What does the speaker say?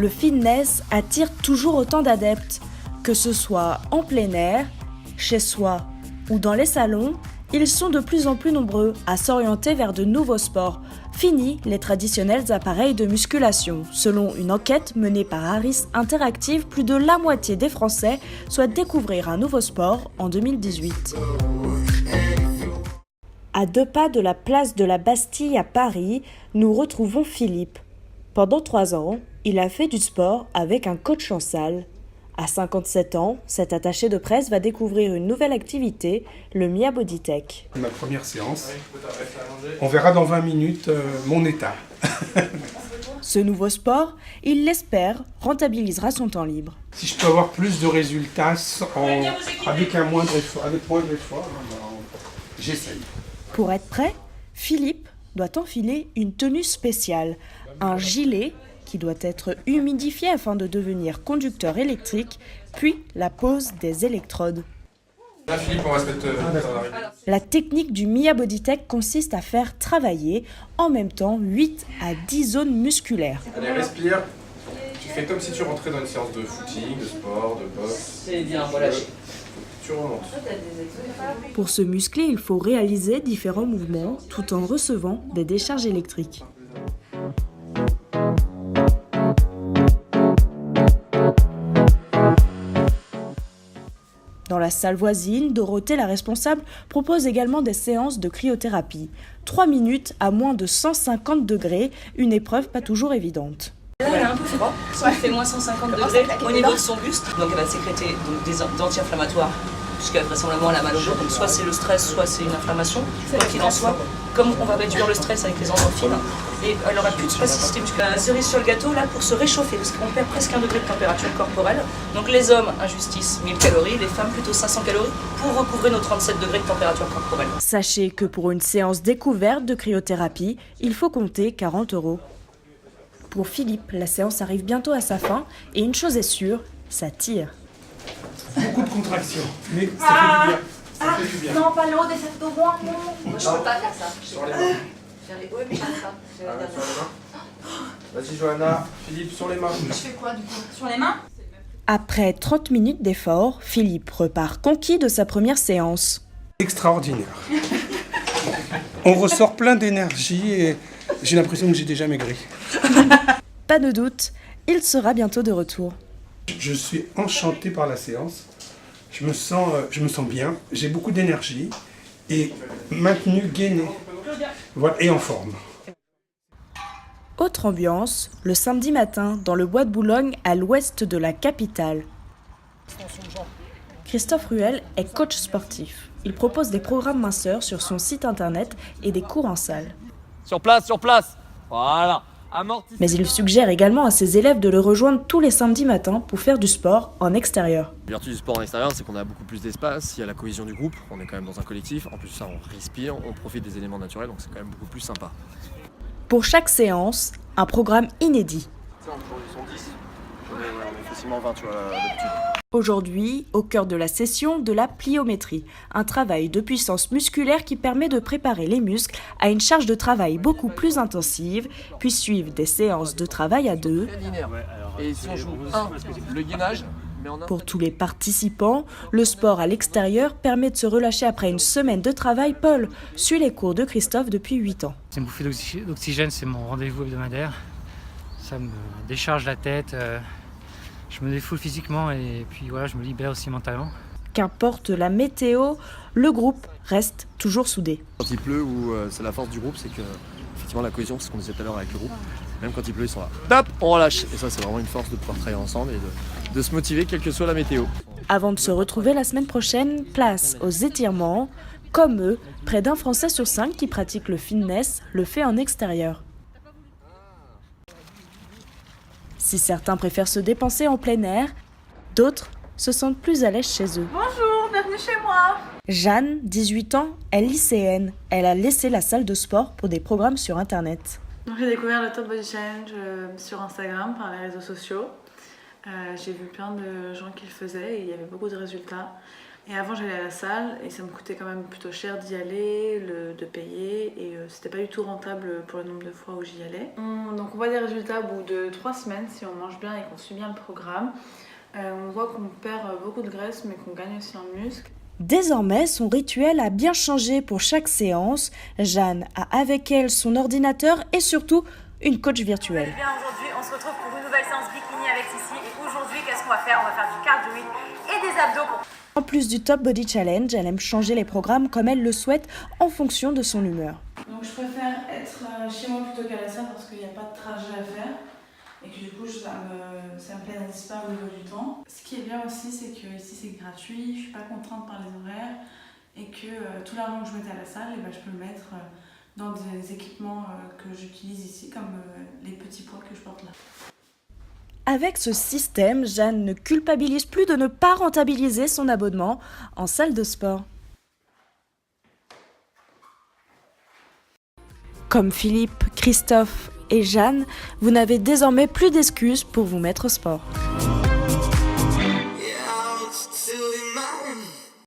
le fitness attire toujours autant d'adeptes. Que ce soit en plein air, chez soi ou dans les salons, ils sont de plus en plus nombreux à s'orienter vers de nouveaux sports. Fini les traditionnels appareils de musculation. Selon une enquête menée par Harris Interactive, plus de la moitié des Français souhaitent découvrir un nouveau sport en 2018. À 2 pas de la place de la Bastille à Paris, nous retrouvons Philippe. Pendant 3 ans, il a fait du sport avec un coach en salle. À 57 ans, cet attaché de presse va découvrir une nouvelle activité, le Mia Body Tech. Ma première séance, on verra dans 20 minutes mon état. Ce nouveau sport, il l'espère, rentabilisera son temps libre. Si je peux avoir plus de résultats avec moindre effort, j'essaye. Pour être prêt, Philippe doit enfiler une tenue spéciale, un gilet qui doit être humidifié afin de devenir conducteur électrique, puis la pose des électrodes. Là, Philippe, on va se mettre La technique du Mia Body Tech consiste à faire travailler en même temps 8 à 10 zones musculaires. Allez, respire. Tu fais comme si tu rentrais dans une séance de footing, de sport, de boxe. C'est bien, relâche. Tu remontes. Pour se muscler, il faut réaliser différents mouvements tout en recevant des décharges électriques. Dans la salle voisine, Dorothée, la responsable, propose également des séances de cryothérapie. 3 minutes à moins de 150 degrés, une épreuve pas toujours évidente. Là, elle a un peu froid, ça fait moins 150 degrés au niveau de son buste. Donc elle va sécréter des anti-inflammatoires, puisque vraisemblablement elle a mal au dos. Donc soit c'est le stress, soit c'est une inflammation. Quoi qu'il en soit, comme on va réduire le stress avec les endorphines, et elle n'aura plus de spasticité musculaire. Cerise sur le gâteau, là, pour se réchauffer, parce qu'on perd presque 1 degré de température corporelle. Donc les hommes, injustice, 1000 calories, les femmes plutôt 500 calories, pour recouvrer nos 37 degrés de température corporelle. Sachez que pour une séance découverte de cryothérapie, il faut compter 40 €. Pour Philippe, la séance arrive bientôt à sa fin et une chose est sûre, ça tire. Beaucoup de contractions, mais ça fait du bien. Ça fait du bien. Non, pas l'eau, des abdominaux, non. Moi, je peux pas faire ça. Sur les mains. Faire les hauts et puis ça. Sur les mains. Vas-y, Johanna. Philippe, sur les mains. Je fais quoi du coup? Sur les mains? Après 30 minutes d'effort, Philippe repart conquis de sa première séance. Extraordinaire. On ressort plein d'énergie et j'ai l'impression que j'ai déjà maigri. Pas de doute, il sera bientôt de retour. Je suis enchanté par la séance. Je me sens bien. J'ai beaucoup d'énergie et maintenu, gainé. Voilà, et en forme. Autre ambiance, le samedi matin, dans le bois de Boulogne, à l'ouest de la capitale. Christophe Ruel est coach sportif. Il propose des programmes minceurs sur son site internet et des cours en salle. Sur place, voilà. Amortissez. Mais il suggère également à ses élèves de le rejoindre tous les samedis matins pour faire du sport en extérieur. La vertu du sport en extérieur, c'est qu'on a beaucoup plus d'espace, il y a la cohésion du groupe, on est quand même dans un collectif, en plus ça on respire, on profite des éléments naturels, donc c'est quand même beaucoup plus sympa. Pour chaque séance, un programme inédit. Ça, on sont 10, on est facilement 20, tu vois, d'habitude. Aujourd'hui, au cœur de la session, de la pliométrie, un travail de puissance musculaire qui permet de préparer les muscles à une charge de travail beaucoup plus intensive, puis suivre des séances de travail à 2. Et si on joue le gainage, mais en Pour tous les participants, le sport à l'extérieur permet de se relâcher après une semaine de travail. Paul suit les cours de Christophe depuis 8 ans. C'est une bouffée d'oxygène, c'est mon rendez-vous hebdomadaire. Ça me décharge la tête, je me défoule physiquement et puis voilà, je me libère aussi mentalement. Qu'importe la météo, le groupe reste toujours soudé. Quand il pleut, c'est la force du groupe, c'est que effectivement la cohésion, c'est ce qu'on disait tout à l'heure avec le groupe. Même quand il pleut, ils sont là. Top, on relâche. Et ça, c'est vraiment une force de pouvoir travailler ensemble et de se motiver, quelle que soit la météo. Avant de se retrouver la semaine prochaine, place aux étirements. Comme eux, près d'1 Français sur 5 qui pratique le fitness le fait en extérieur. Si certains préfèrent se dépenser en plein air, d'autres se sentent plus à l'aise chez eux. Bonjour, bienvenue chez moi. Jeanne, 18 ans, est lycéenne. Elle a laissé la salle de sport pour des programmes sur Internet. Donc, j'ai découvert le Top Body Challenge sur Instagram, par les réseaux sociaux. J'ai vu plein de gens qui le faisaient et il y avait beaucoup de résultats. Et avant j'allais à la salle et ça me coûtait quand même plutôt cher d'y aller, de payer et c'était pas du tout rentable pour le nombre de fois où j'y allais. Donc on voit des résultats au bout de 3 semaines si on mange bien et qu'on suit bien le programme. On voit qu'on perd beaucoup de graisse mais qu'on gagne aussi en muscle. Désormais, son rituel a bien changé pour chaque séance. Jeanne a avec elle son ordinateur et surtout une coach virtuelle. Bien, aujourd'hui, on se retrouve pour une nouvelle séance bikini avec Sissi. Et aujourd'hui, qu'est-ce qu'on va faire? On va faire du cardio et des abdos. En plus du Top Body Challenge, elle aime changer les programmes comme elle le souhaite en fonction de son humeur. Donc je préfère être chez moi plutôt qu'à la salle parce qu'il n'y a pas de trajet à faire et que du coup ça me pénalise pas au niveau du temps. Ce qui est bien aussi c'est que ici c'est gratuit, je suis pas contrainte par les horaires et que tout l'argent que je mettais à la salle, je peux le mettre dans des équipements que j'utilise ici comme les petits poids que je porte là. Avec ce système, Jeanne ne culpabilise plus de ne pas rentabiliser son abonnement en salle de sport. Comme Philippe, Christophe et Jeanne, vous n'avez désormais plus d'excuses pour vous mettre au sport.